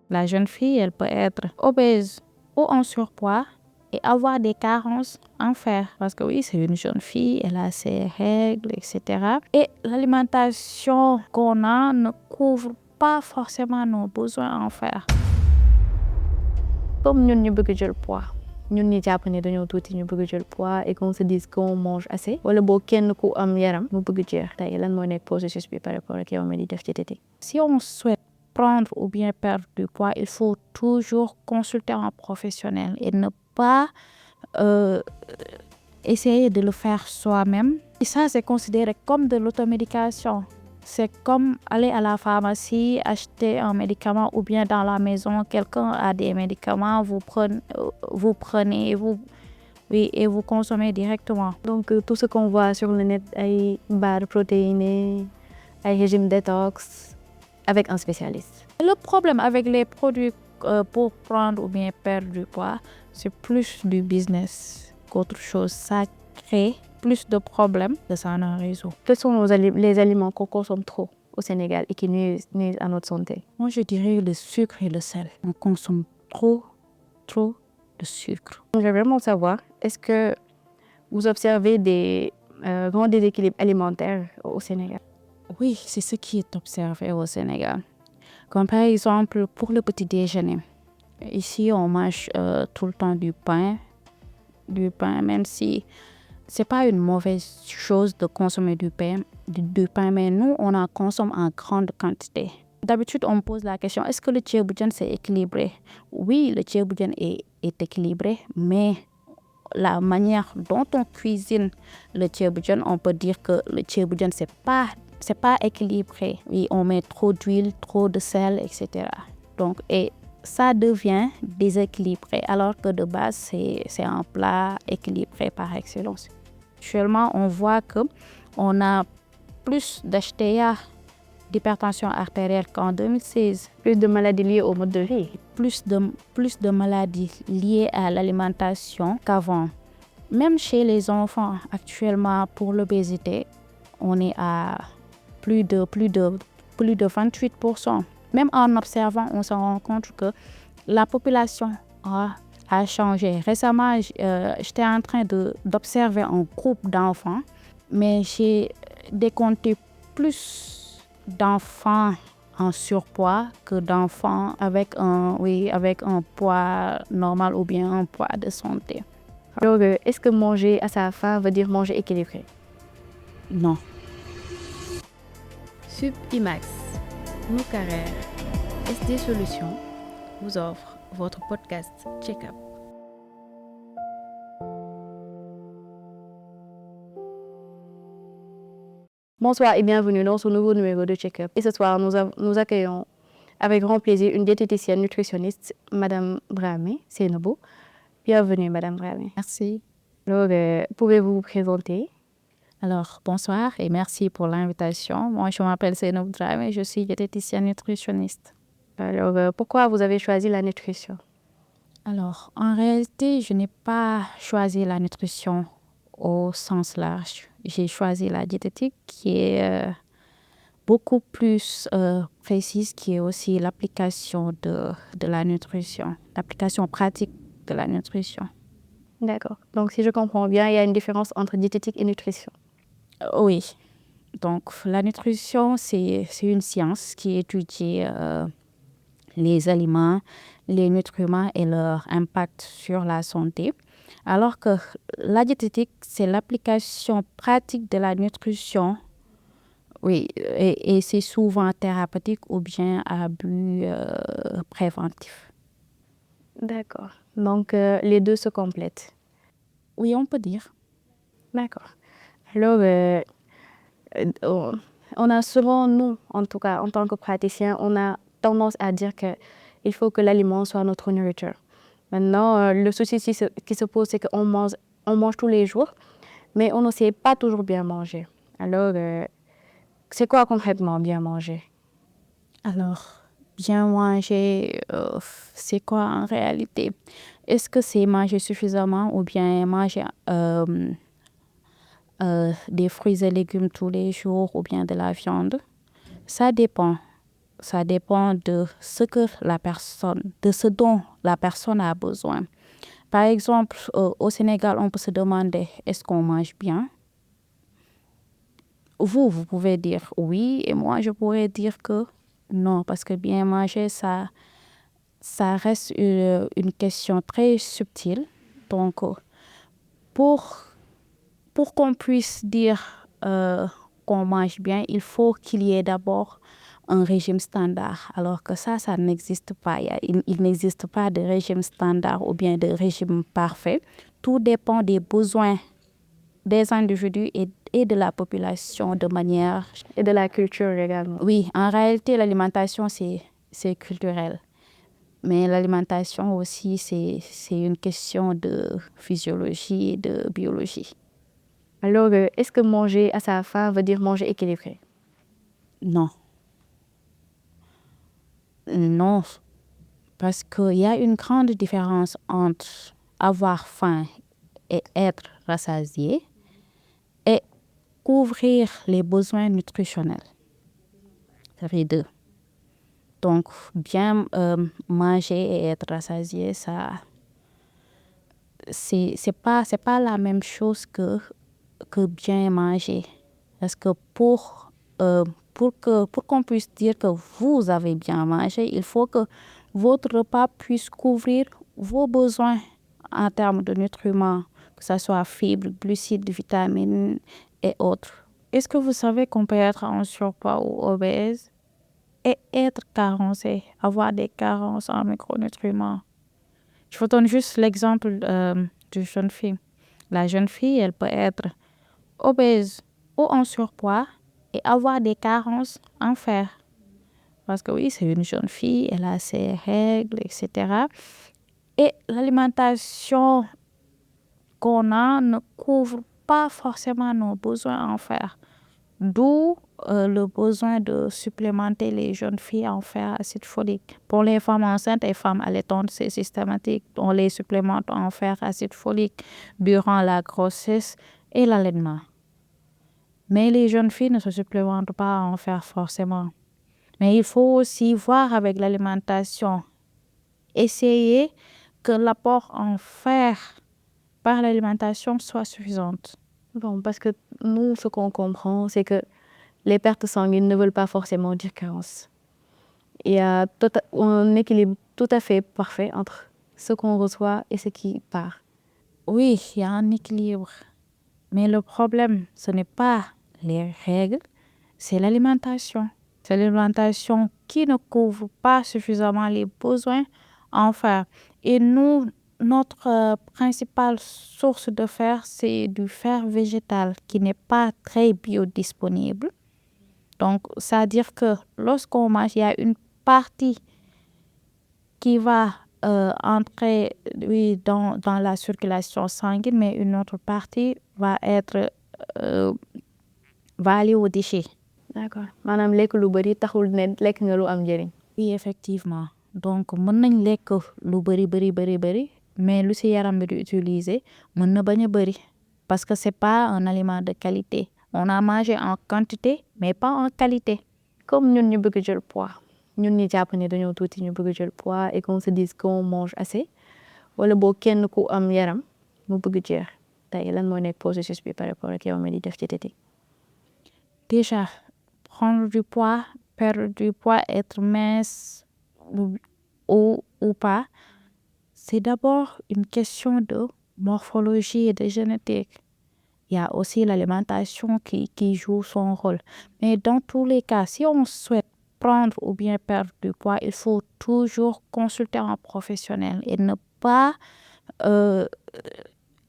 La jeune fille, elle peut être obèse ou en surpoids et avoir des carences en fer. Parce que oui, c'est une jeune fille, elle a ses règles, etc. Et l'alimentation qu'on a ne couvre pas forcément nos besoins en fer. Comme nous ñu bëgg jël poids ñun ñi jàpp ne dañoo tuuti ñu bëgg jël poids et qu'on se dise qu'on mange assez wala boo kenn ku am yaram mu bëgg jeex tey lan moo nekk processus bi par rapport ak yow mi di def diététique. Si on souhaite prendre ou bien perdre du poids, il faut toujours consulter un professionnel et ne pas essayer de le faire soi-même. Et ça, c'est considéré comme de l'automédication. C'est comme aller à la pharmacie, acheter un médicament ou bien dans la maison, quelqu'un a des médicaments, vous prenez et vous consommez directement. Donc tout ce qu'on voit sur le net, ay barres protéinées, ay régime détox, avec un spécialiste. Le problème avec les produits pour prendre ou bien perdre du poids, c'est plus du business qu'autre chose. Ça crée plus de problèmes que ça en résout. Quels sont les aliments qu'on consomme trop au Sénégal et qui nuisent à notre santé? Moi, je dirais le sucre et le sel. On consomme trop de sucre. J'aimerais vraiment savoir, est-ce que vous observez des grands déséquilibres alimentaires au Sénégal? Oui, c'est ce qui est observé au Sénégal. Comme par exemple, pour le petit déjeuner. Ici, on mange tout le temps du pain, même si c'est pas une mauvaise chose de consommer du pain, mais nous, on en consomme en grande quantité. D'habitude, on me pose la question, est-ce que le ceebu c'est équilibré? Oui, le ceebu est équilibré, mais la manière dont on cuisine le ceebu, on peut dire que le ceebu c'est pas équilibré. Oui, on met trop d'huile, trop de sel, etc. Donc, et ça devient déséquilibré, alors que de base, c'est un plat équilibré par excellence. Actuellement, on voit qu'on a plus d'HTA, d'hypertension artérielle qu'en 2016. Plus de maladies liées au mode de vie. Plus de maladies liées à l'alimentation qu'avant. Même chez les enfants, actuellement, pour l'obésité, on est à plus de 28%. Même en observant, on se rend compte que la population a changé. Récemment, j'étais en train d'observer un groupe d'enfants, mais j'ai décompté plus d'enfants en surpoids que d'enfants avec un poids normal ou bien un poids de santé. Donc, est-ce que manger à sa faim veut dire manger équilibré? Non. Subimax, nos carrières, SD Solutions vous offre votre podcast Check-up. Bonsoir et bienvenue dans ce nouveau numéro de Check-up. Et ce soir, nous accueillons avec grand plaisir une diététicienne nutritionniste, Madame Dramé Seynabou. Bienvenue, Madame Dramé. Merci. Alors, pouvez-vous vous présenter? Alors, bonsoir et merci pour l'invitation. Moi, je m'appelle Seynabou Dramé, je suis diététicienne nutritionniste. Alors, pourquoi vous avez choisi la nutrition? Alors, en réalité, je n'ai pas choisi la nutrition au sens large. J'ai choisi la diététique qui est beaucoup plus précise, qui est aussi l'application de la nutrition, l'application pratique de la nutrition. D'accord. Donc, si je comprends bien, il y a une différence entre diététique et nutrition. Oui. Donc, la nutrition, c'est une science qui étudie les aliments, les nutriments et leur impact sur la santé. Alors que la diététique, c'est l'application pratique de la nutrition, oui, et c'est souvent thérapeutique ou bien à but préventif. D'accord. Donc, les deux se complètent. Oui, on peut dire. D'accord. Alors, on a souvent, nous, en tout cas, en tant que praticiens, on a tendance à dire qu'il faut que l'aliment soit notre nourriture. Maintenant, le souci qui se pose, c'est qu'on mange tous les jours, mais on ne sait pas toujours bien manger. Alors, c'est quoi concrètement bien manger? Alors, bien manger, c'est quoi en réalité? Est-ce que c'est manger suffisamment ou bien manger des fruits et légumes tous les jours ou bien de la viande. Ça dépend. Ça dépend de ce dont la personne a besoin. Par exemple, au Sénégal, on peut se demander est-ce qu'on mange bien? Vous pouvez dire oui, et moi, je pourrais dire que non, parce que bien manger, ça reste une question très subtile. Donc, pour qu'on puisse dire qu'on mange bien, il faut qu'il y ait d'abord un régime standard, alors que ça n'existe pas. Il n'existe pas de régime standard ou bien de régime parfait. Tout dépend des besoins des individus et de la population de manière... Et de la culture également. Oui, en réalité, l'alimentation, c'est culturel. Mais l'alimentation aussi, c'est une question de physiologie et de biologie. Alors, est-ce que manger à sa faim veut dire manger équilibré? Non. Non, parce qu'il y a une grande différence entre avoir faim et être rassasié et couvrir les besoins nutritionnels. C'est les deux. Donc, bien manger et être rassasié, ça, c'est pas la même chose que bien manger. Parce que pour qu'on puisse dire que vous avez bien mangé, il faut que votre repas puisse couvrir vos besoins en termes de nutriments, que ce soit fibres, glucides, vitamines et autres. Est-ce que vous savez qu'on peut être en surpoids ou obèse et être carencé, avoir des carences en micronutriments? Je vous donne juste l'exemple d'une jeune fille. La jeune fille, elle peut être obèse ou en surpoids et avoir des carences en fer. Parce que oui, c'est une jeune fille, elle a ses règles, etc. Et l'alimentation qu'on a ne couvre pas forcément nos besoins en fer. D'où le besoin de supplémenter les jeunes filles en fer acide folique. Pour les femmes enceintes et femmes allaitantes, c'est systématique. On les supplémente en fer acide folique durant la grossesse et l'allaitement. Mais les jeunes filles ne se supplémentent pas en fer forcément. Mais il faut aussi voir avec l'alimentation. Essayer que l'apport en fer par l'alimentation soit suffisante. Bon, parce que nous, ce qu'on comprend, c'est que les pertes sanguines ne veulent pas forcément dire carence. Il y a un équilibre tout à fait parfait entre ce qu'on reçoit et ce qui part. Oui, il y a un équilibre. Mais le problème, ce n'est pas les règles, c'est l'alimentation. C'est l'alimentation qui ne couvre pas suffisamment les besoins en fer. Et nous, notre principale source de fer, c'est du fer végétal qui n'est pas très biodisponible. Donc, ça veut dire que lorsqu'on mange, il y a une partie qui va entrer dans la circulation sanguine, mais une autre partie va aller aux déchets. D'accord. Maanaam lekk lu bari taxul ne lekk nga lu am njëriñ. Oui, effectivement. Donc, mën nañ lekk lu bari, mais lu si yaram bi di utiliser mën na bañ a bari. Parce que c'est pas un aliment de qualité. On a mangé en quantité, mais pas en qualité. Comme ñun ñu bëgg jël poids. Ñun ñi jàpp ne dañoo tuuti ñu bëgg jël poids et qu'on se dise qu'on mange assez. Wala boo kenn ku am yaram mu bëgg jeex. Tey lan moo nekk processus bi par rapport ak yow mi di def diététique. Déjà, prendre du poids, perdre du poids, être mince ou pas, c'est d'abord une question de morphologie et de génétique. Il y a aussi l'alimentation qui joue son rôle. Mais dans tous les cas, si on souhaite prendre ou bien perdre du poids, il faut toujours consulter un professionnel et ne pas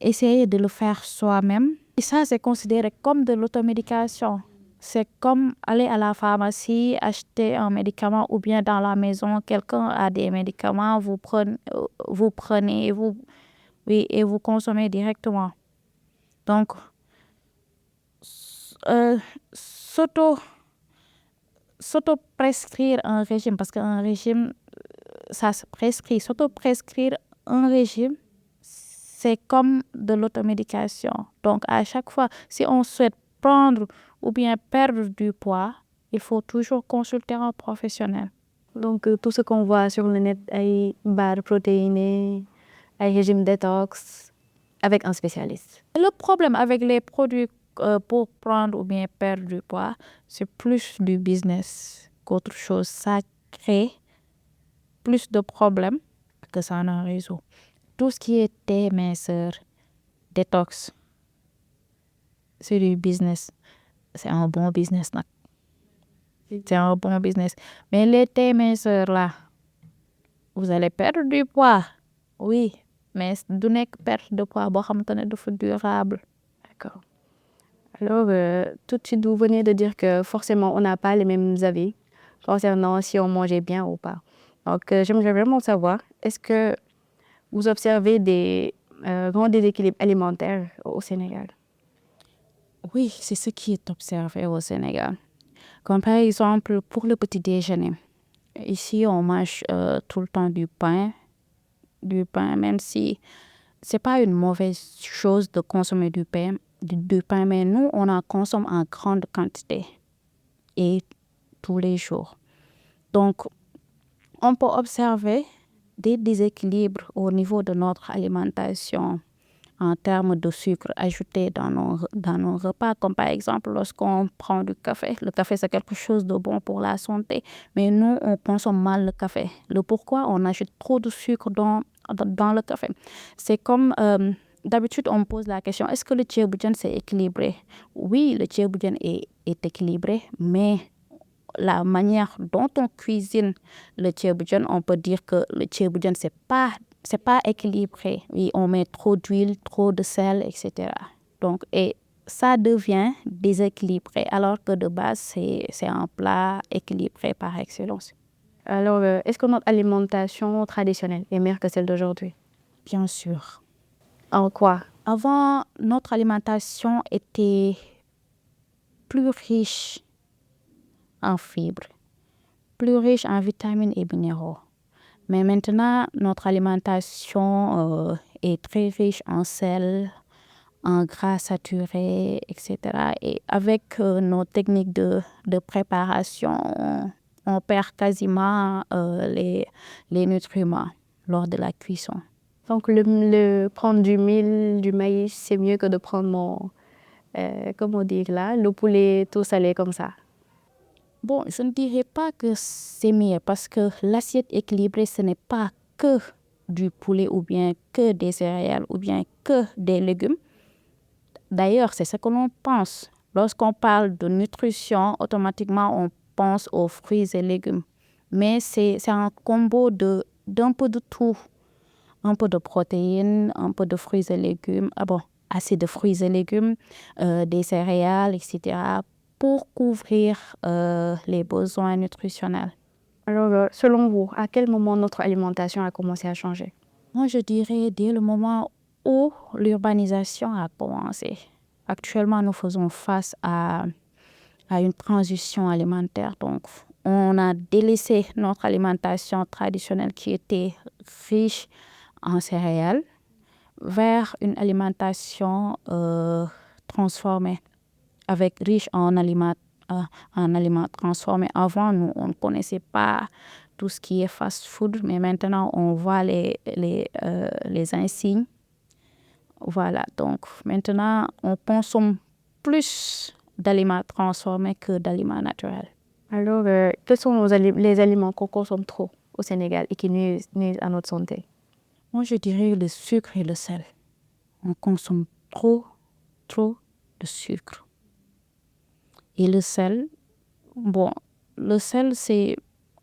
essayer de le faire soi-même. Et ça, c'est considéré comme de l'automédication. C'est comme aller à la pharmacie, acheter un médicament ou bien dans la maison, quelqu'un a des médicaments, vous prenez et vous consommez directement. Donc, s'auto-prescrire un régime, parce qu'un régime, ça se prescrit. S'auto-prescrire un régime, c'est comme de l'automédication. Donc, à chaque fois, si on souhaite prendre ou bien perdre du poids, il faut toujours consulter un professionnel. Donc, tout ce qu'on voit sur le net, ay barres protéinées, ay régime détox, avec un spécialiste. Le problème avec les produits pour prendre ou bien perdre du poids, c'est plus du business qu'autre chose. Ça crée plus de problèmes que ça n'en résout. Tout ce qui est thé, minceur, détox, c'est du business. C'est un bon business nag. C'est un bon business. Mais les thés minceurs là, vous allez perdre du poids. Oui, mais du nekk perte de poids boo xamante ne dafa durable. D'accord. Alors, tout de suite, vous venez de dire que forcément, on n'a pas les mêmes avis concernant si on mangeait bien ou pas. Donc, j'aimerais vraiment savoir, est-ce que vous observez des grands déséquilibres alimentaires au Sénégal? Oui, c'est ce qui est observé au Sénégal. Comme par exemple, pour le petit déjeuner. Ici, on mange tout le temps du pain, même si c'est pas une mauvaise chose de consommer du pain, mais nous, on en consomme en grande quantité et tous les jours. Donc, on peut observer des déséquilibres au niveau de notre alimentation en termes de sucre ajouté dans nos repas, comme par exemple lorsqu'on prend du café. Le café, c'est quelque chose de bon pour la santé, mais nous, on consomme mal le café. Le pourquoi, on ajoute trop de sucre dans le café. C'est comme, d'habitude, on me pose la question, est-ce que le ceebu jën c'est équilibré? Oui, le ceebu jën est équilibré, mais la manière dont on cuisine le ceebu jën, on peut dire que le ceebu jën c'est pas équilibré. Oui, on met trop d'huile, trop de sel, etc. Donc, et ça devient déséquilibré, alors que de base, c'est un plat équilibré par excellence. Alors, est-ce que notre alimentation traditionnelle est meilleure que celle d'aujourd'hui? Bien sûr. En quoi? Avant, notre alimentation était plus riche en fibres, plus riche en vitamines et minéraux. Mais maintenant, notre alimentation est très riche en sel, en gras saturés, etc. Et avec nos techniques de préparation, on perd quasiment les nutriments lors de la cuisson. Donc, prendre du mil, du maïs, c'est mieux que de prendre comment dire là, le poulet tout salé comme ça. Bon, je ne dirais pas que c'est mieux parce que l'assiette équilibrée, ce n'est pas que du poulet ou bien que des céréales ou bien que des légumes. D'ailleurs, c'est ce que l'on pense. Lorsqu'on parle de nutrition, automatiquement, on pense aux fruits et légumes. Mais c'est un combo d'un peu de tout. Un peu de protéines, un peu de fruits et légumes. Ah bon, assez de fruits et légumes, des céréales, etc. pour couvrir les besoins nutritionnels. Alors, selon vous, à quel moment notre alimentation a commencé à changer? Moi, je dirais dès le moment où l'urbanisation a commencé. Actuellement, nous faisons face à une transition alimentaire. Donc, on a délaissé notre alimentation traditionnelle qui était riche en céréales vers une alimentation transformée, riche en aliments transformés. Avant, nous, on ne connaissait pas tout ce qui est fast-food, mais maintenant, on voit les insignes. Voilà, donc maintenant, on consomme plus d'aliments transformés que d'aliments naturels. Alors, quels sont les aliments qu'on consomme trop au Sénégal et qui nuisent à notre santé? Moi, je dirais le sucre et le sel. On consomme trop de sucre. Et le sel, bon, le sel, c'est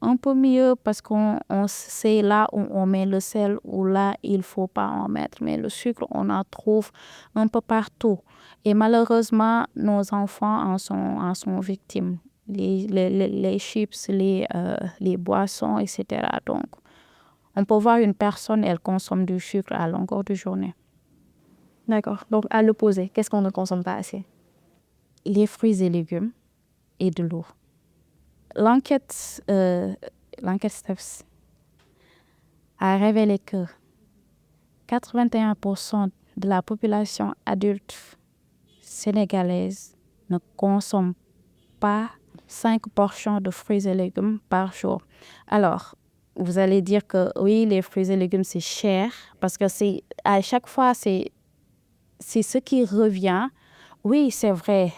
un peu mieux parce qu'on sait là où on met le sel ou là, il ne faut pas en mettre. Mais le sucre, on en trouve un peu partout. Et malheureusement, nos enfants en sont victimes. Les chips, les boissons, etc. Donc, on peut voir une personne, elle consomme du sucre à longueur de journée. D'accord. Donc, à l'opposé, qu'est-ce qu'on ne consomme pas assez? Les fruits et légumes et de l'eau. L'enquête STEPS a révélé que 81% de la population adulte sénégalaise ne consomme pas 5 portions de fruits et légumes par jour. Alors, vous allez dire que oui, les fruits et légumes, c'est cher parce que à chaque fois, c'est ce qui revient. Oui, c'est vrai,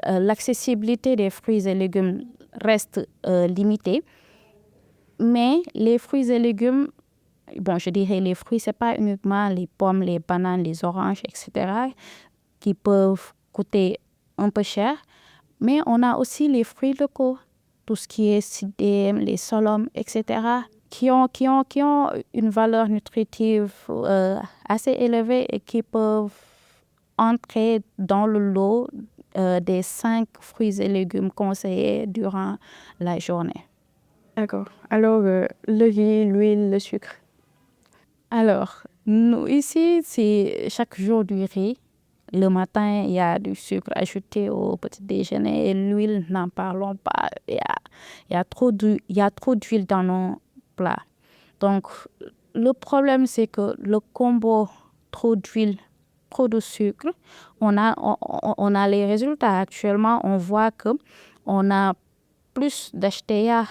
l'accessibilité des fruits et légumes reste limitée, mais les fruits et légumes, bon, je dirais les fruits, c'est pas uniquement les pommes, les bananes, les oranges, etc., qui peuvent coûter un peu cher, mais on a aussi les fruits locaux, tout ce qui est sidéem, les solums, etc., qui ont une valeur nutritive assez élevée et qui peuvent entrer dans le lot des 5 fruits et légumes conseillés durant la journée. D'accord. Alors, le riz, l'huile, le sucre. Alors, nous, ici, c'est chaque jour du riz. Le matin, il y a du sucre ajouté au petit déjeuner et l'huile, n'en parlons pas. Il y a trop d'huile dans nos plats. Donc, le problème, c'est que le combo trop d'huile, trop de sucre, on a les résultats. Actuellement, on voit qu'on a plus d'HTA,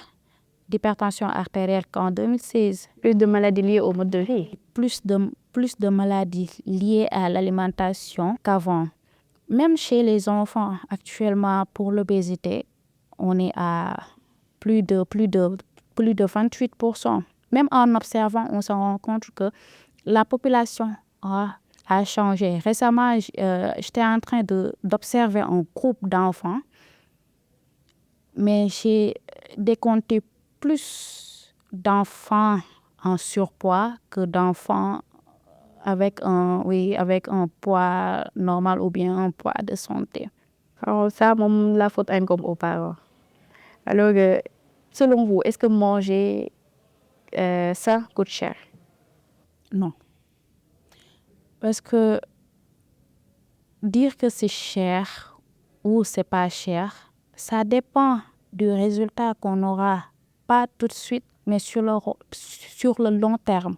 d'hypertension artérielle qu'en 2016. Plus de maladies liées au mode de vie. Plus de maladies liées à l'alimentation qu'avant. Même chez les enfants, actuellement, pour l'obésité, on est à plus de 28%. Même en observant, on se rend compte que la population a changé. Récemment, j'étais en train d'observer un groupe d'enfants, mais j'ai décompté plus d'enfants en surpoids que d'enfants avec un poids normal ou bien un poids de santé. Alors ça, la faute incombe aux parents. Alors, selon vous, est-ce que manger ça coûte cher? Non. Parce que dire que c'est cher ou c'est pas cher, ça dépend du résultat qu'on aura, pas tout de suite, mais sur le long terme.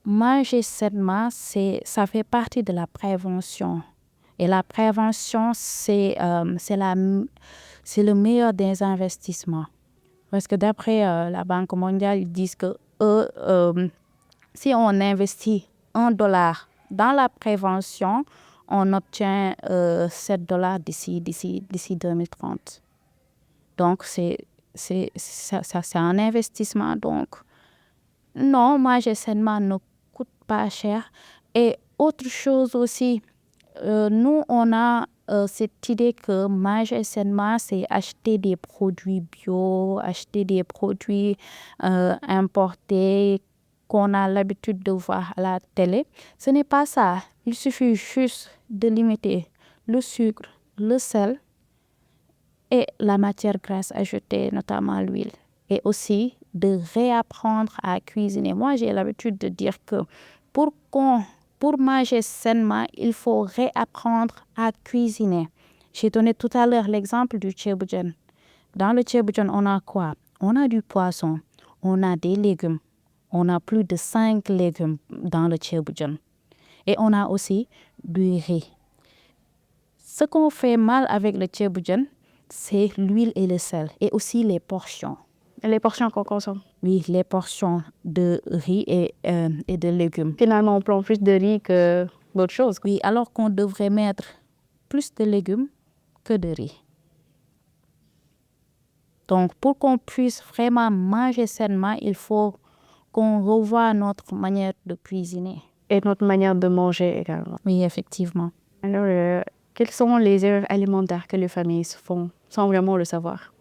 Manger sainement, ça fait partie de la prévention. Et la prévention, c'est le meilleur des investissements. Parce que d'après la Banque mondiale, ils disent que si on investit $1 dans la prévention, on obtient $7 d'ici 2030. Donc, c'est un investissement. Donc, non, manger sainement ne coûte pas cher. Et autre chose aussi, nous, on a cette idée que manger sainement, c'est acheter des produits bio, acheter des produits importés qu'on a l'habitude de voir à la télé. Ce n'est pas ça. Il suffit juste de limiter le sucre, le sel et la matière grasse ajoutée, notamment l'huile. Et aussi de réapprendre à cuisiner. Moi, j'ai l'habitude de dire que pour manger sainement, il faut réapprendre à cuisiner. J'ai donné tout à l'heure l'exemple du ceebu-jën. Dans le ceebu-jën, on a quoi? On a du poisson, on a des légumes. On a plus de 5 légumes dans le ceebu-jën. Et on a aussi du riz. Ce qu'on fait mal avec le ceebu-jën, c'est l'huile et le sel. Et aussi les portions. Les portions qu'on consomme. Oui, les portions de riz et de légumes. Finalement, on prend plus de riz que d'autres choses. Oui, alors qu'on devrait mettre plus de légumes que de riz. Donc, pour qu'on puisse vraiment manger sainement, il faut qu'on revoie notre manière de cuisiner. Et notre manière de manger également. Oui, effectivement. Alors, quelles sont les erreurs alimentaires que les familles font sans vraiment le savoir?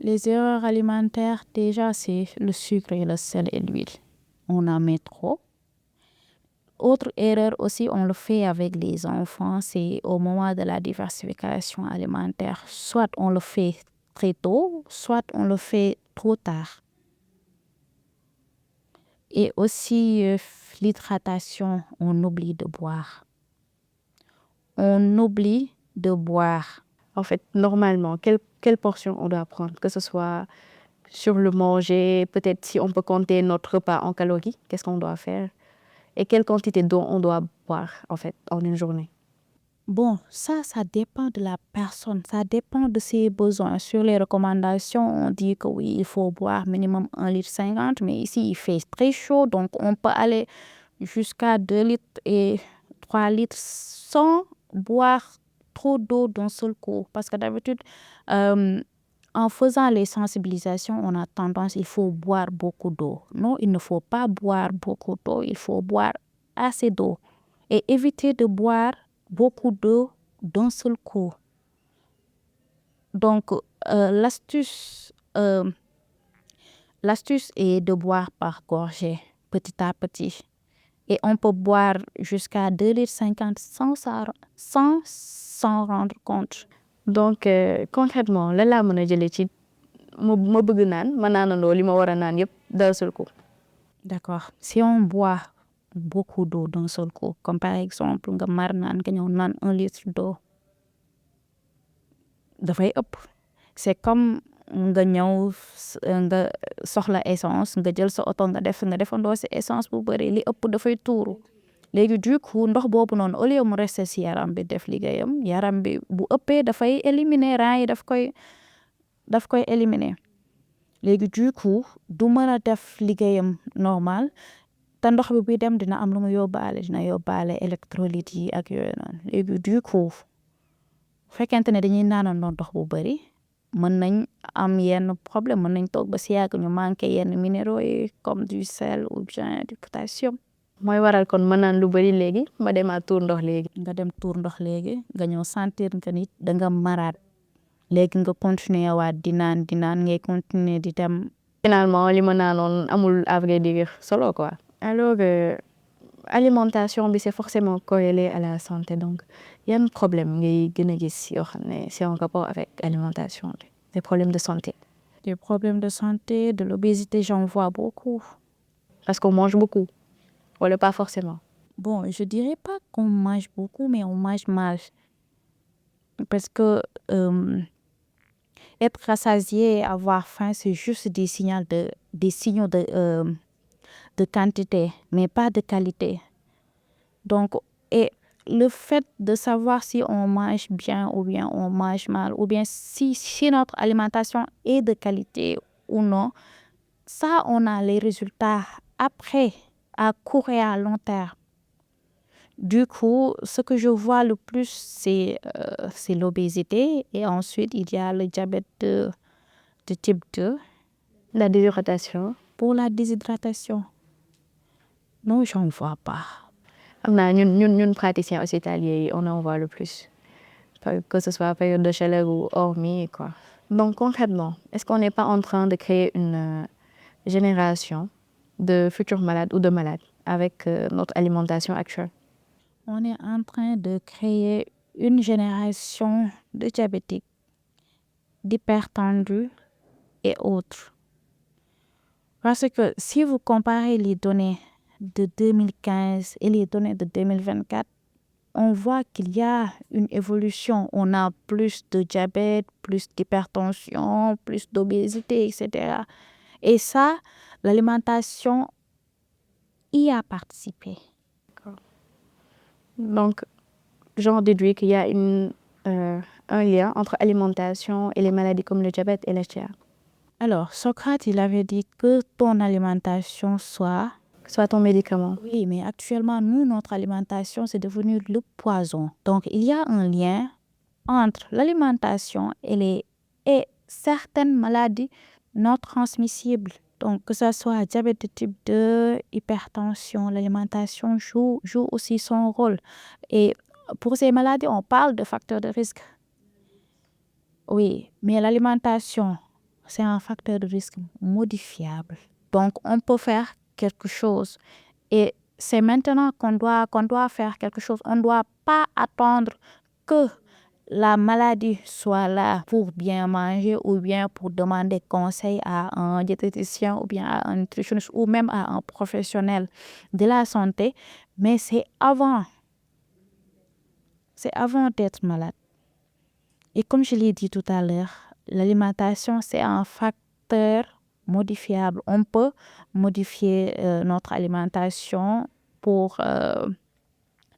Les erreurs alimentaires, déjà, c'est le sucre et le sel et l'huile. On en met trop. Autre erreur aussi, on le fait avec les enfants, c'est au moment de la diversification alimentaire. Soit on le fait très tôt, soit on le fait trop tard. Et aussi l'hydratation, on oublie de boire. On oublie de boire. En fait, normalement, quelle portion on doit prendre? Que ce soit sur le manger, peut-être si on peut compter notre repas en calories, qu'est-ce qu'on doit faire? et quelle quantité d'eau on doit boire en fait en une journée? Bon, ça dépend de la personne, ça dépend de ses besoins. Sur les recommandations, on dit que oui, il faut boire minimum 1,50 litre, mais ici, il fait très chaud, donc on peut aller jusqu'à 2 litres et 3 litres sans boire trop d'eau d'un seul coup. Parce que d'habitude, en faisant les sensibilisations, on a tendance, il faut boire beaucoup d'eau. Non, il ne faut pas boire beaucoup d'eau, il faut boire assez d'eau et éviter de boire beaucoup d'eau d'un seul coup. Donc, l'astuce est de boire par gorgée, petit à petit. Et on peut boire jusqu'à 2,50 litres sans s'en rendre compte. Donc concrètement lan laa mën a jëlee ci ma bëgg naan ma naanandoo li ma war a naan yëpp d'un seul coup. D'accord. Si on boit beaucoup d'eau d'un seul coup, comme par exemple nga mar naan nga ñëw naan 1 litre d'eau, dafay ëpp. C'est comme nga ñëw nga soxla essence nga jël sa oto nga defandoo si essence bu bëri li ëpp dafay tuuru. Léegi du coup ndox boobu noonu au lieu mu rester si yaram bi def liggéeyam yaram bi bu ëppee dafay éliminer rein yi daf koy éliminer. Léegi du coup du mën a def liggéeyam normal te ndox bi buy dem dina am lu mu dina yóbbaale électrolytes yi ak yooyu noonu. Léegi du coup fekkente ne dañuy naanandoo ndox bu bëri mën nañ am yenn problème mën nañ toog ba si yàgg ñu manqué yenn minéraux yi comme du sel ou bien du potassium. mooy waral kon ma naan lu bëri léegi ma demaat tuur ndox léegi. nga dem tuur ndox léegi nga ñëw sentir que ni danga maraat léegi nga continuer waat di naan ngay continuer di dem. Finalement li ma naanoon amul à vrai dire solo quoi. Alors alimentation bi c'est forcément corrélé à la santé donc yan problème ngay gën a gis yoo xam ne c'est en rapport avec alimentation des problèmes de santé. Des problèmes de santé, de l'obésité, j'en vois beaucoup. Parce qu'on mange beaucoup wala pas forcément. Bon, je dirais pas qu'on mange beaucoup, mais on mange mal. Parce que être rassasié et avoir faim, c'est juste des signaux de quantité, mais pas de qualité. Donc, et le fait de savoir si on mange bien ou bien on mange mal, ou bien si notre alimentation est de qualité ou non, ça, on a les résultats après, à court et à long terme. Du coup, ce que je vois le plus, c'est l'obésité et ensuite, il y a le diabète de type 2. La déshydratation. Pour la déshydratation, non, je n'en vois pas. Xam naa ñun praticiens hospitaliers yi on en voit le plus, que ce soit période de chaleur ou hormis quoi. Donc concrètement, est-ce qu'on n'est pas en train de créer une génération de futurs malades ou de malades avec notre alimentation actuelle? On est en train de créer une génération de diabétiques, d'hypertendus et autres. Parce que si vous comparez les données de 2015 et les données de 2024, on voit qu'il y a une évolution. On a plus de diabète, plus d'hypertension, plus d'obésité, etc. Et ça, l'alimentation y a participé. Donc, j'en déduis qu'il y a un lien entre alimentation et les maladies comme le diabète et l'HTA. Alors, Socrate, il avait dit que ton alimentation soit ton médicament. Oui, mais actuellement, nous, notre alimentation, c'est devenu le poison. Donc, il y a un lien entre l'alimentation et certaines maladies non transmissibles. Donc, que ce soit diabète de type 2, hypertension, l'alimentation joue aussi son rôle. Et pour ces maladies, on parle de facteurs de risque. Oui, mais l'alimentation, c'est un facteur de risque modifiable. Donc, on peut faire quelque chose. Et c'est maintenant qu'on doit faire quelque chose. On ne doit pas attendre que la maladie soit là pour bien manger ou bien pour demander conseil à un diététicien ou bien à un nutritionniste ou même à un professionnel de la santé. Mais c'est avant d'être malade. Et comme je l'ai dit tout à l'heure, l'alimentation, c'est un facteur modifiable. On peut modifier notre alimentation pour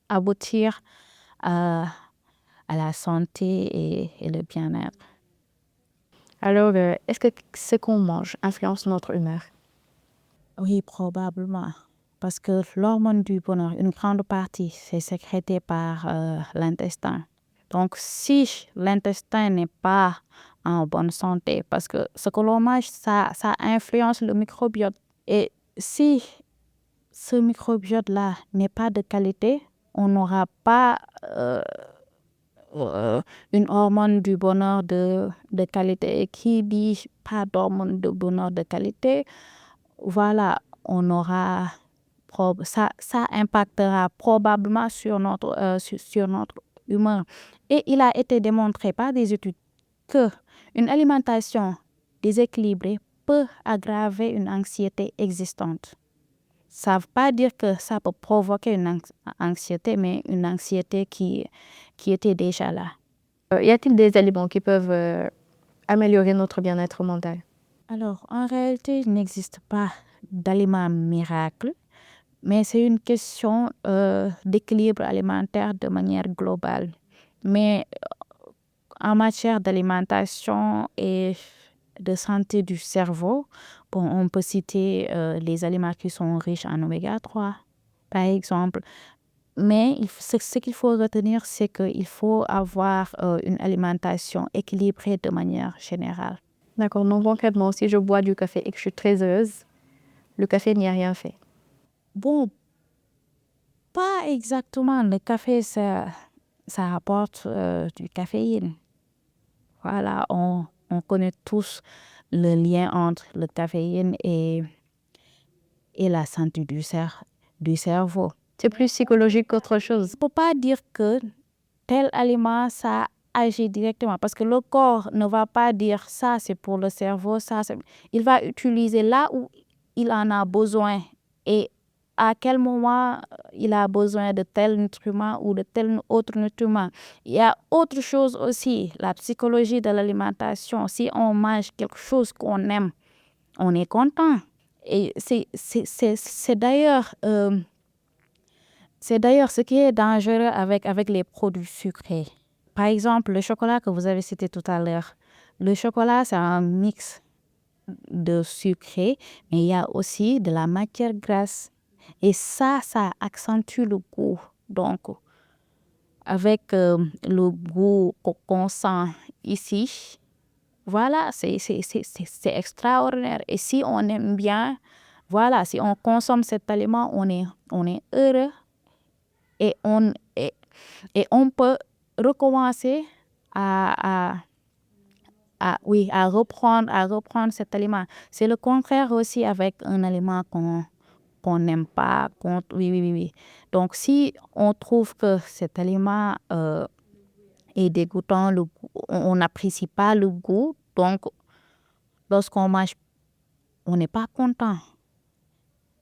aboutir à la santé et le bien-être. Alors, est-ce que ce qu'on mange influence notre humeur? Oui, probablement. Parce que l'hormone du bonheur, une grande partie, c'est sécrété par l'intestin. Donc, si l'intestin n'est pas en bonne santé, parce que ce que l'on mange, ça influence le microbiote. Et si ce microbiote-là n'est pas de qualité, on n'aura pas une hormone du bonheur de qualité. Et qui dit pas d'hormone de bonheur de qualité, voilà, on aura ça impactera probablement sur notre humeur. Et il a été démontré par des études qu'une alimentation déséquilibrée peut aggraver une anxiété existante. Ça ne veut pas dire que ça peut provoquer une anxiété, mais une anxiété qui était déjà là. Y a-t-il des aliments qui peuvent améliorer notre bien-être mental? Alors, en réalité, il n'existe pas d'aliments miracle, mais c'est une question d'équilibre alimentaire de manière globale. Mais en matière d'alimentation et de santé du cerveau, bon, on peut citer les aliments qui sont riches en oméga 3, par exemple. Mais ce qu'il faut retenir, c'est qu'il faut avoir une alimentation équilibrée de manière générale. D'accord, donc concrètement, si je bois du café et que je suis très heureuse, le café n'y a rien fait. Bon, pas exactement. Le café, ça apporte du caféine. Voilà, on connaît tous le lien entre le caféine et la santé du cerveau. C'est plus psychologique qu'autre chose. On ne peut pas dire que tel aliment, ça agit directement parce que le corps ne va pas dire ça, c'est pour le cerveau, il va utiliser là où il en a besoin et à quel moment il a besoin de tel nutriment ou de tel autre nutriment. Il y a autre chose aussi, la psychologie de l'alimentation. Si on mange quelque chose qu'on aime, on est content. Et c'est d'ailleurs ce qui est dangereux avec les produits sucrés. Par exemple, le chocolat que vous avez cité tout à l'heure. Le chocolat, c'est un mix de sucré, mais il y a aussi de la matière grasse. Et ça accentue le goût. Donc, avec le goût qu'on sent ici, voilà, c'est extraordinaire. Et si on aime bien, voilà, si on consomme cet aliment, on est heureux et on peut recommencer à reprendre cet aliment. C'est le contraire aussi avec un aliment qu'on n'aime pas. Oui. Donc, si on trouve que cet aliment est dégoûtant, on n'apprécie pas le goût, donc lorsqu'on mange, on n'est pas content.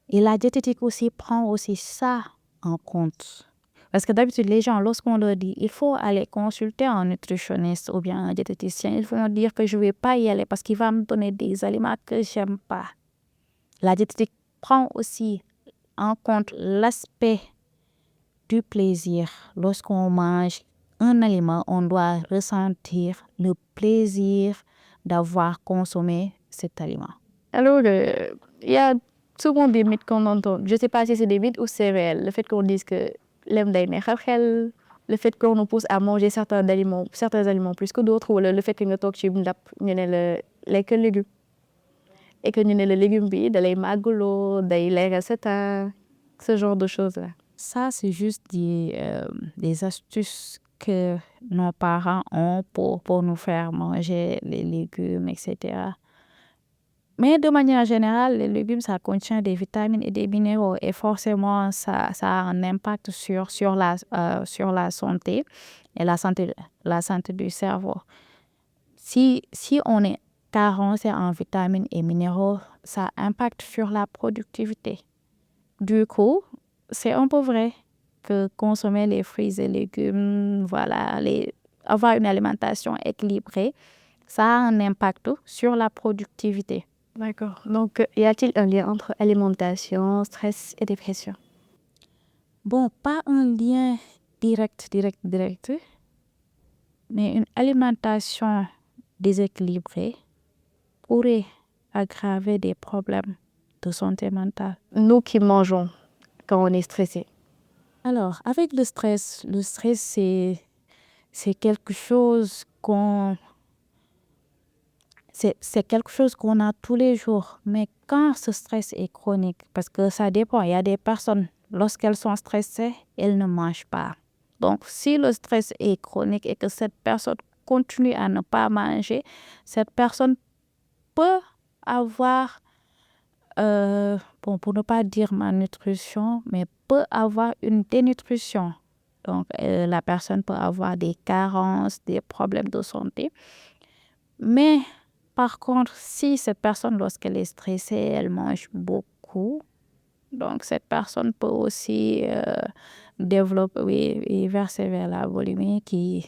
Et la diététique aussi prend aussi ça en compte. Parce que d'habitude, les gens, lorsqu'on leur dit il faut aller consulter un nutritionniste ou bien un diététicien, ils vont dire que je ne vais pas y aller parce qu'il va me donner des aliments que je n'aime pas. La diététique prend aussi en compte l'aspect du plaisir. Lorsqu'on mange un aliment, on doit ressentir le plaisir d'avoir consommé cet aliment. Alors, il y a souvent des mythes qu'on entend. Je ne sais pas si c'est des mythes ou c'est réel. Le fait qu'on dise que lem day neexal xel, le fait qu'on nous pousse à manger certains aliments plus que d'autres, ou le fait que nga toog ci ndab ñu ne la lekk légume et que ñu ne la légume bi da lay màggaloo, day leeral sa teint, ce genre de choses-là. Ça, c'est juste des astuces que nos parents ont pour nous faire manger les légumes, etc. Mais de manière générale, les légumes, ça contient des vitamines et des minéraux et forcément, ça a un impact sur la santé et la santé du cerveau. Si on est carencé en vitamines et minéraux, ça impacte sur la productivité. Du coup, c'est un peu vrai que consommer les fruits et légumes, voilà, avoir une alimentation équilibrée, ça a un impact sur la productivité. D'accord. Donc, y a-t-il un lien entre alimentation, stress et dépression? Bon, pas un lien direct, mais une alimentation déséquilibrée pourrait aggraver des problèmes de santé mentale. Nous qui mangeons quand on est stressé. Alors, avec le stress, c'est quelque chose c'est quelque chose qu'on a tous les jours. Mais quand ce stress est chronique, parce que ça dépend, il y a des personnes, lorsqu'elles sont stressées, elles ne mangent pas. Donc, si le stress est chronique et que cette personne continue à ne pas manger, cette personne peut avoir, bon, pour ne pas dire malnutrition, mais peut avoir une dénutrition. Donc, la personne peut avoir des carences, des problèmes de santé. Mais par contre, si cette personne, lorsqu'elle est stressée, elle mange beaucoup, donc cette personne peut aussi développer, oui, et verser vers la boulimie qui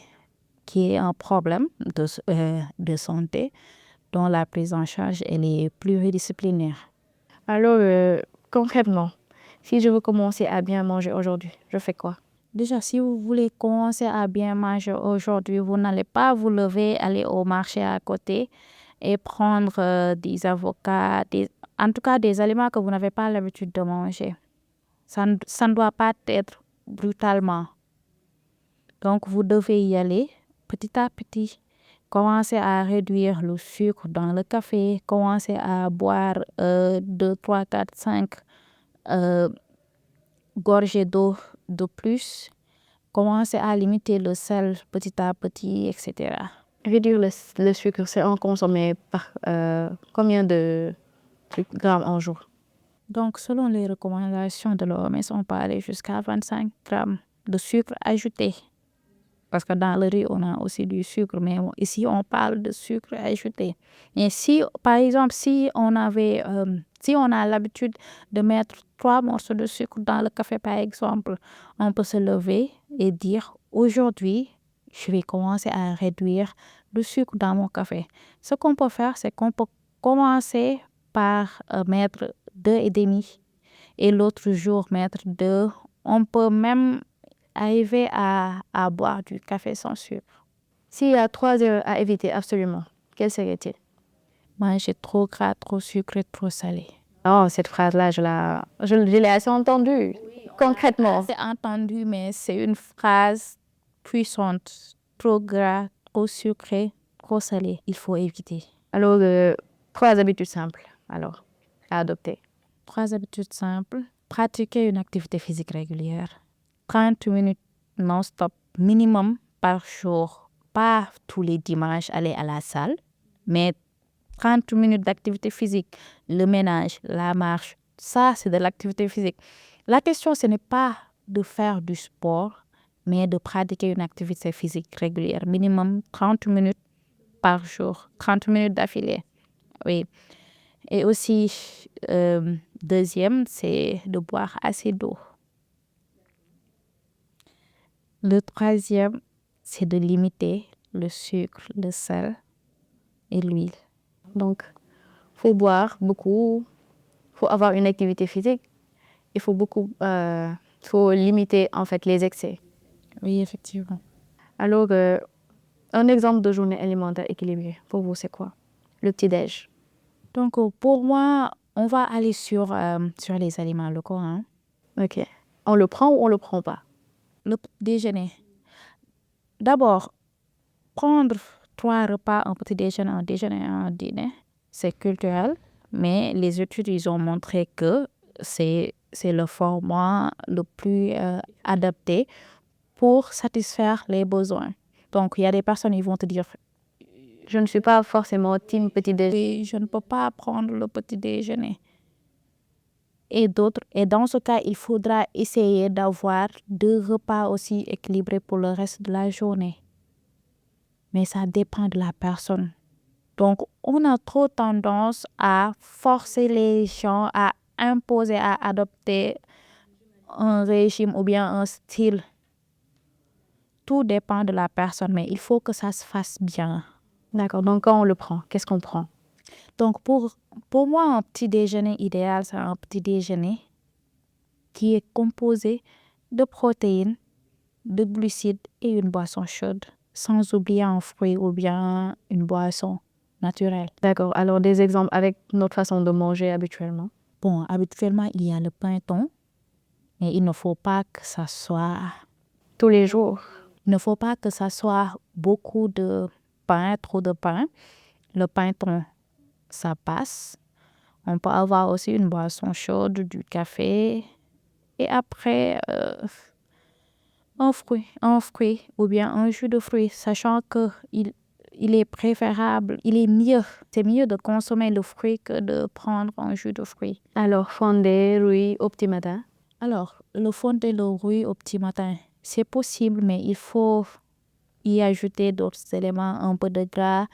est un problème de santé dont la prise en charge elle est pluridisciplinaire. Alors, concrètement, si je veux commencer à bien manger aujourd'hui, je fais quoi? Déjà, si vous voulez commencer à bien manger aujourd'hui, vous n'allez pas vous lever, aller au marché à côté et prendre des avocats, en tout cas des aliments que vous n'avez pas l'habitude de manger. Ça ne doit pas être brutalement. Donc, vous devez y aller petit à petit. Commencez à réduire le sucre dans le café. Commencez à boire 2, 3, 4, 5 gorgées d'eau de plus. Commencez à limiter le sel petit à petit, etc. Réduire le sucre, c'est en consommer par combien de grammes en jour? Donc, selon les recommandations de l'OMS, on peut aller jusqu'à 25 grammes de sucre ajouté. Parce que dans le riz, on a aussi du sucre, mais ici, on parle de sucre ajouté. Mais si, par exemple, si on a l'habitude de mettre 3 morceaux de sucre dans le café, par exemple, on peut se lever et dire, aujourd'hui, je vais commencer à réduire le sucre dans mon café. Ce qu'on peut faire, c'est qu'on peut commencer par mettre 2,5 et l'autre jour mettre 2. On peut même arriver à boire du café sans sucre. S'il y a 3 erreurs à éviter absolument, quelles seraient-ils? Manger trop gras, trop sucré, trop salé. Oh, cette phrase-là, je l'ai assez entendue. Oui, concrètement. C'est entendu, mais c'est une phrase puissante. Trop gras, trop sucré, trop salé. Il faut éviter. Alors, 3 habitudes simples, alors, à adopter. 3 habitudes simples. Pratiquer une activité physique régulière. 30 minutes non-stop minimum par jour. Pas tous les dimanches aller à la salle, mais 30 minutes d'activité physique, le ménage, la marche, ça c'est de l'activité physique. La question ce n'est pas de faire du sport, mais de pratiquer une activité physique régulière, minimum 30 minutes par jour, 30 minutes d'affilée. Oui. Et aussi, deuxième, c'est de boire assez d'eau. Le troisième, c'est de limiter le sucre, le sel et l'huile. Donc, il faut boire beaucoup, il faut avoir une activité physique, il faut faut limiter en fait les excès. Oui, effectivement. Alors, un exemple de journée alimentaire équilibrée, pour vous, c'est quoi? Le petit-déj. Donc, pour moi, on va aller sur les aliments locaux. Hein. OK. On le prend ou on le prend pas? Le déjeuner. D'abord, prendre 3 repas, un petit déjeuner, un déjeuner et un dîner, c'est culturel, mais les études ils ont montré que c'est le format le plus adapté pour satisfaire les besoins. Donc, il y a des personnes qui vont te dire, je ne suis pas forcément team petit déjeuner. Je ne peux pas prendre le petit déjeuner. Et dans ce cas, il faudra essayer d'avoir 2 repas aussi équilibrés pour le reste de la journée. Mais ça dépend de la personne. Donc, on a trop tendance à forcer les gens à imposer, à adopter un régime ou bien un style. Tout dépend de la personne, mais il faut que ça se fasse bien. D'accord, donc quand on le prend, qu'est-ce qu'on prend? Donc, pour moi, un petit déjeuner idéal, c'est un petit déjeuner qui est composé de protéines, de glucides et une boisson chaude, sans oublier un fruit ou bien une boisson naturelle. D'accord. Alors, des exemples avec notre façon de manger habituellement. Bon, habituellement, il y a le pain-thon, mais il ne faut pas que ça soit, Tous les jours. il ne faut pas que ça soit beaucoup de pain, trop de pain. Le pain-thon, ça passe. On peut avoir aussi une boisson chaude, du café. Et après, un fruit ou bien un jus de fruits, sachant que il est préférable, c'est mieux de consommer le fruit que de prendre un jus de fruits. Alors, fondé, riz, au petit matin. Alors, le fondé, le riz au petit matin, c'est possible, mais il faut y ajouter d'autres éléments, un peu de gras,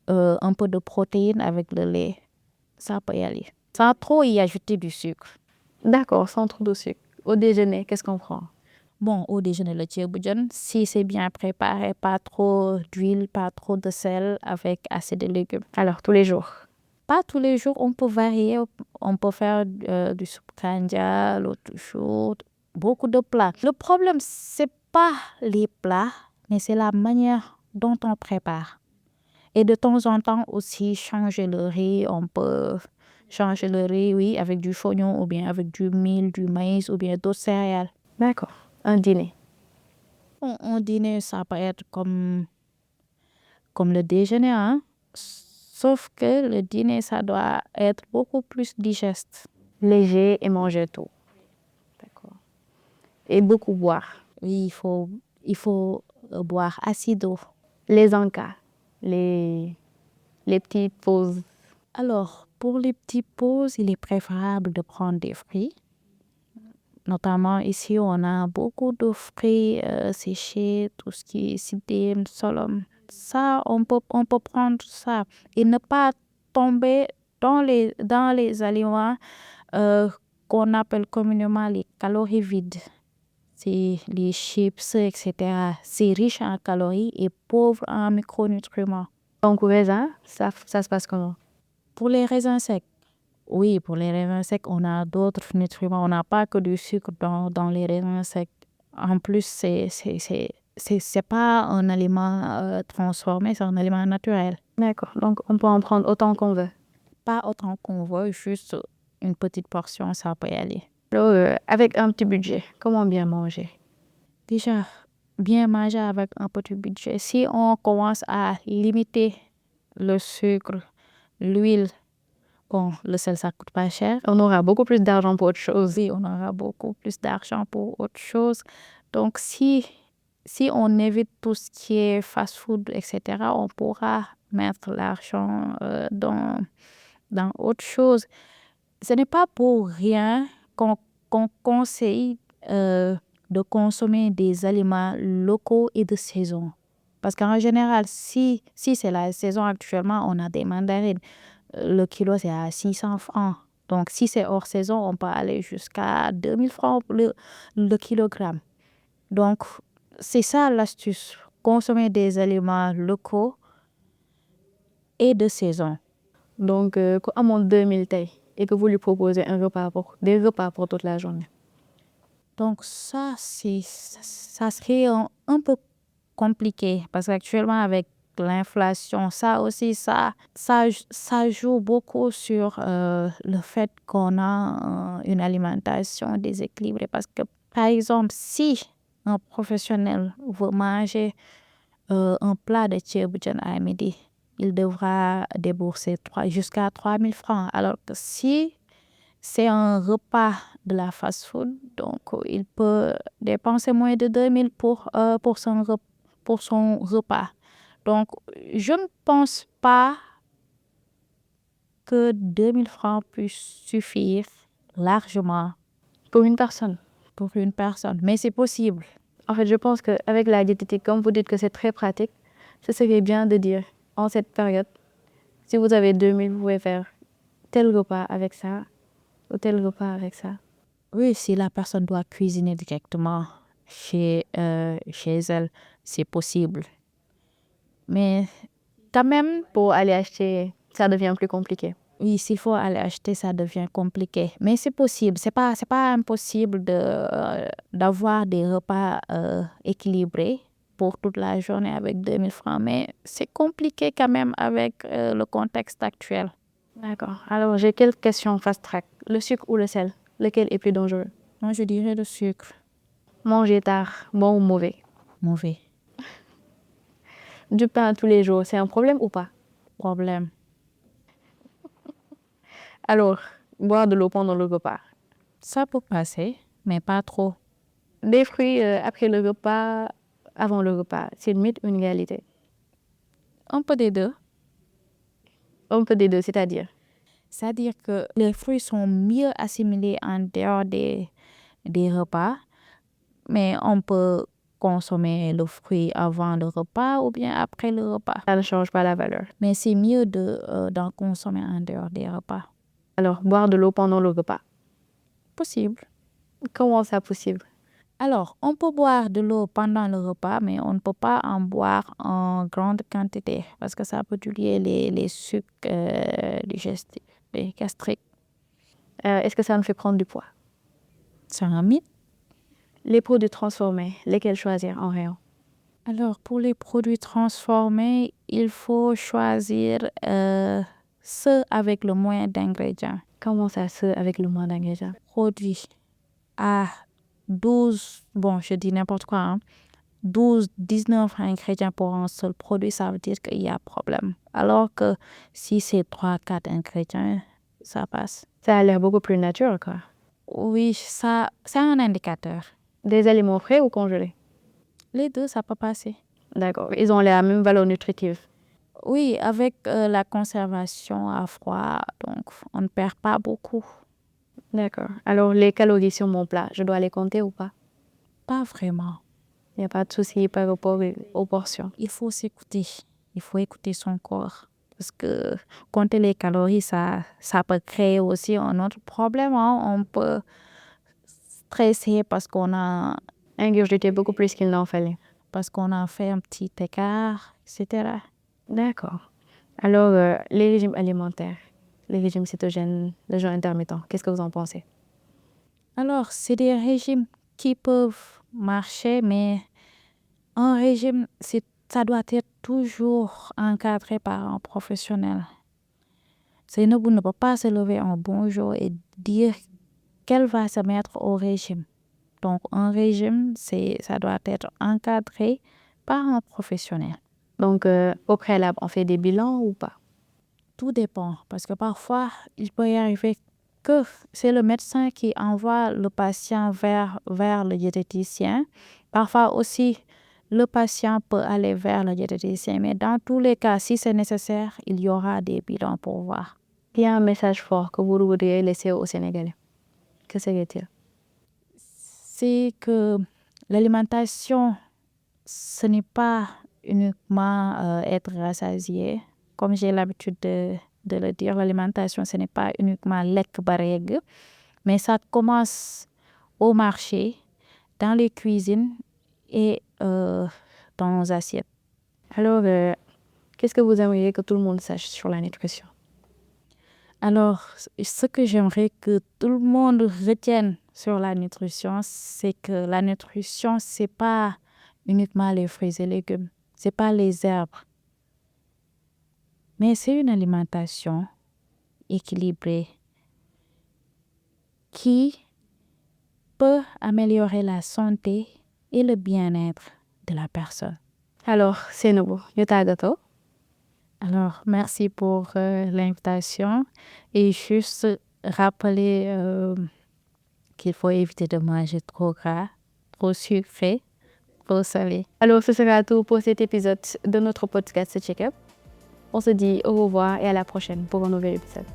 un peu de protéines avec le lait. Ça peut y aller. Sans trop y ajouter du sucre. D'accord, sans trop de sucre. Au déjeuner, qu'est-ce qu'on prend? Bon, au déjeuner, le ceebu-jën, si c'est bien préparé, pas trop d'huile, pas trop de sel, avec assez de légumes. Alors, tous les jours. Pas tous les jours, on peut varier. On peut faire du soupe kanja, l'autre jour, beaucoup de plats. Le problème, c'est pas les plats, mais c'est la manière dont on prépare. Et de temps en temps aussi, changer le riz. On peut changer le riz, oui, avec du chignon ou bien avec du mil, du maïs ou bien d'autres céréales. D'accord. Un dîner. Un dîner, ça peut être comme le déjeuner, hein. Sauf que le dîner, ça doit être beaucoup plus digeste. Léger et manger tôt. D'accord. Et beaucoup boire. Oui, il faut boire assez d'eau. Les encas. Les petites pauses. Alors, pour les petites pauses, il est préférable de prendre des fruits. Notamment ici, on a beaucoup de fruits séchés, tout ce qui est sidéem, solum. Ça, on peut prendre ça et ne pas tomber dans les aliments qu'on appelle communément les calories vides. C'est les chips, etc. C'est riche en calories et pauvre en micronutriments. Donc, raisin, ça se passe comment? Pour les raisins secs, oui, pour les raisins secs, on a d'autres nutriments. On n'a pas que du sucre dans les raisins secs. En plus, c'est pas un aliment transformé, c'est un aliment naturel. D'accord. Donc, on peut en prendre autant qu'on veut. Pas autant qu'on veut, juste une petite portion, ça peut y aller. Alors, avec un petit budget, comment bien manger? Déjà, bien manger avec un petit budget. Si on commence à limiter le sucre, l'huile, bon, le sel, ça coûte pas cher. On aura beaucoup plus d'argent pour autre chose. Oui, on aura beaucoup plus d'argent pour autre chose. Donc, si on évite tout ce qui est fast-food, etc., on pourra mettre l'argent dans autre chose. Ce n'est pas pour rien qu'on conseille de consommer des aliments locaux et de saison. Parce qu'en général, si c'est la saison actuellement, on a des mandarines. Le kilo, c'est à 600 francs. Donc, si c'est hors saison, on peut aller jusqu'à 2000 francs le kilogramme. Donc, c'est ça l'astuce. Consommer des aliments locaux et de saison. Donc, quand on a 2000 tailles et que vous lui proposez des repas pour toute la journée. Donc, ça serait un peu compliqué parce qu'actuellement, avec l'inflation, ça aussi, ça joue beaucoup sur le fait qu'on a une alimentation déséquilibrée. Parce que, par exemple, si un professionnel veut manger un plat de ceebu-jën à midi, il devra débourser jusqu'à 3000 francs. Alors que si c'est un repas de la fast-food, donc il peut dépenser moins de 2000 pour son repas. Donc, je ne pense pas que 2000 francs puissent suffire largement Pour une personne. pour une personne. Mais c'est possible. En fait, je pense qu'avec la diététique, comme vous dites que c'est très pratique, ce serait bien de dire, en cette période, si vous avez 2000, vous pouvez faire tel repas avec ça, ou tel repas avec ça. Oui, si la personne doit cuisiner directement chez elle, c'est possible. Mais quand même, Pour aller acheter, ça devient plus compliqué. Oui, s'il faut aller acheter, ça devient compliqué. Mais c'est possible. C'est pas impossible d'avoir des repas équilibrés pour toute la journée avec 2000 francs. Mais c'est compliqué quand même avec le contexte actuel. D'accord. Alors, j'ai quelques questions fast-track. Le sucre ou le sel, lequel est plus dangereux? Moi, je dirais le sucre. Manger tard, bon ou mauvais? Mauvais. Du pain tous les jours, c'est un problème ou pas? Problème. Alors, boire de l'eau pendant le repas. Ça peut passer, mais pas trop. Des fruits après le repas, avant le repas, c'est une mythe ou une réalité? Un peu des deux. Un peu des deux, c'est-à-dire? C'est-à-dire que les fruits sont mieux assimilés en dehors des repas, mais on peut consommer le fruit avant le repas ou bien après le repas. Ça ne change pas la valeur. Mais c'est mieux d'en consommer en dehors des repas. Alors, boire de l'eau pendant le repas. Possible. Comment ça possible? Alors, on peut boire de l'eau pendant le repas, mais on ne peut pas en boire en grande quantité parce que ça peut tuer les sucs digestifs, les gastriques. Est-ce que ça nous fait prendre du poids? C'est un mythe. Les produits transformés, lesquels choisir en rayon? Alors, pour les produits transformés, il faut choisir ceux avec le moins d'ingrédients. Comment ça se avec le moins d'ingrédients? Produits à 12, bon, je dis n'importe quoi, hein, 12, 19 ingrédients pour un seul produit, ça veut dire qu'il y a problème. Alors que si c'est 3, 4 ingrédients, ça passe. Ça a l'air beaucoup plus naturel, quoi. Oui, ça, c'est un indicateur. Des aliments frais ou congelés? Les deux, ça peut passer. D'accord. Ils ont la même valeur nutritive. Oui, avec la conservation à froid, donc on ne perd pas beaucoup. D'accord. Alors, les calories sur mon plat, je dois les compter ou pas? Pas vraiment. Il n'y a pas de souci par rapport aux portions. Il faut s'écouter. Il faut écouter son corps. Parce que compter les calories, ça peut créer aussi un autre problème, hein. On peut stresser parce qu'on a Ingurgiter beaucoup plus qu'il n'en fallait. fait un petit écart, etc. D'accord. Alors, les régimes alimentaires, les régimes cétogènes, le jeûne intermittent, qu'est-ce que vous en pensez? Alors, c'est des régimes qui peuvent marcher, mais un régime, ça doit être toujours encadré par un professionnel. Seynabou ne peut pas se lever un bon jour et dire qu'elle va se mettre au régime. Donc, un régime, ça doit être encadré par un professionnel. Donc, au préalable, on fait des bilans ou pas? Tout dépend, parce que parfois, il peut y arriver que c'est le médecin qui envoie le patient vers le diététicien. Parfois aussi, le patient peut aller vers le diététicien. Mais dans tous les cas, si c'est nécessaire, il y aura des bilans pour voir. Il y a un message fort que vous voudriez laisser aux Sénégalais. Que serait-il? C'est que l'alimentation, ce n'est pas uniquement être rassasié. Comme j'ai l'habitude de le dire, l'alimentation, ce n'est pas uniquement lekk ba regg, mais ça commence au marché, dans les cuisines et dans nos assiettes. Alors, qu'est-ce que vous aimeriez que tout le monde sache sur la nutrition? Alors, ce que j'aimerais que tout le monde retienne sur la nutrition, c'est que la nutrition, c'est pas uniquement les fruits et légumes, c'est pas les herbes, mais c'est une alimentation équilibrée qui peut améliorer la santé et le bien-être de la personne. Alors, Seynabou, ñu tàggatoo. Alors, merci pour l'invitation et juste rappeler qu'il faut éviter de manger trop gras, trop sucré, trop salé. Alors, ce sera tout pour cet épisode de notre podcast Check Up. On se dit au revoir et à la prochaine pour un nouvel épisode.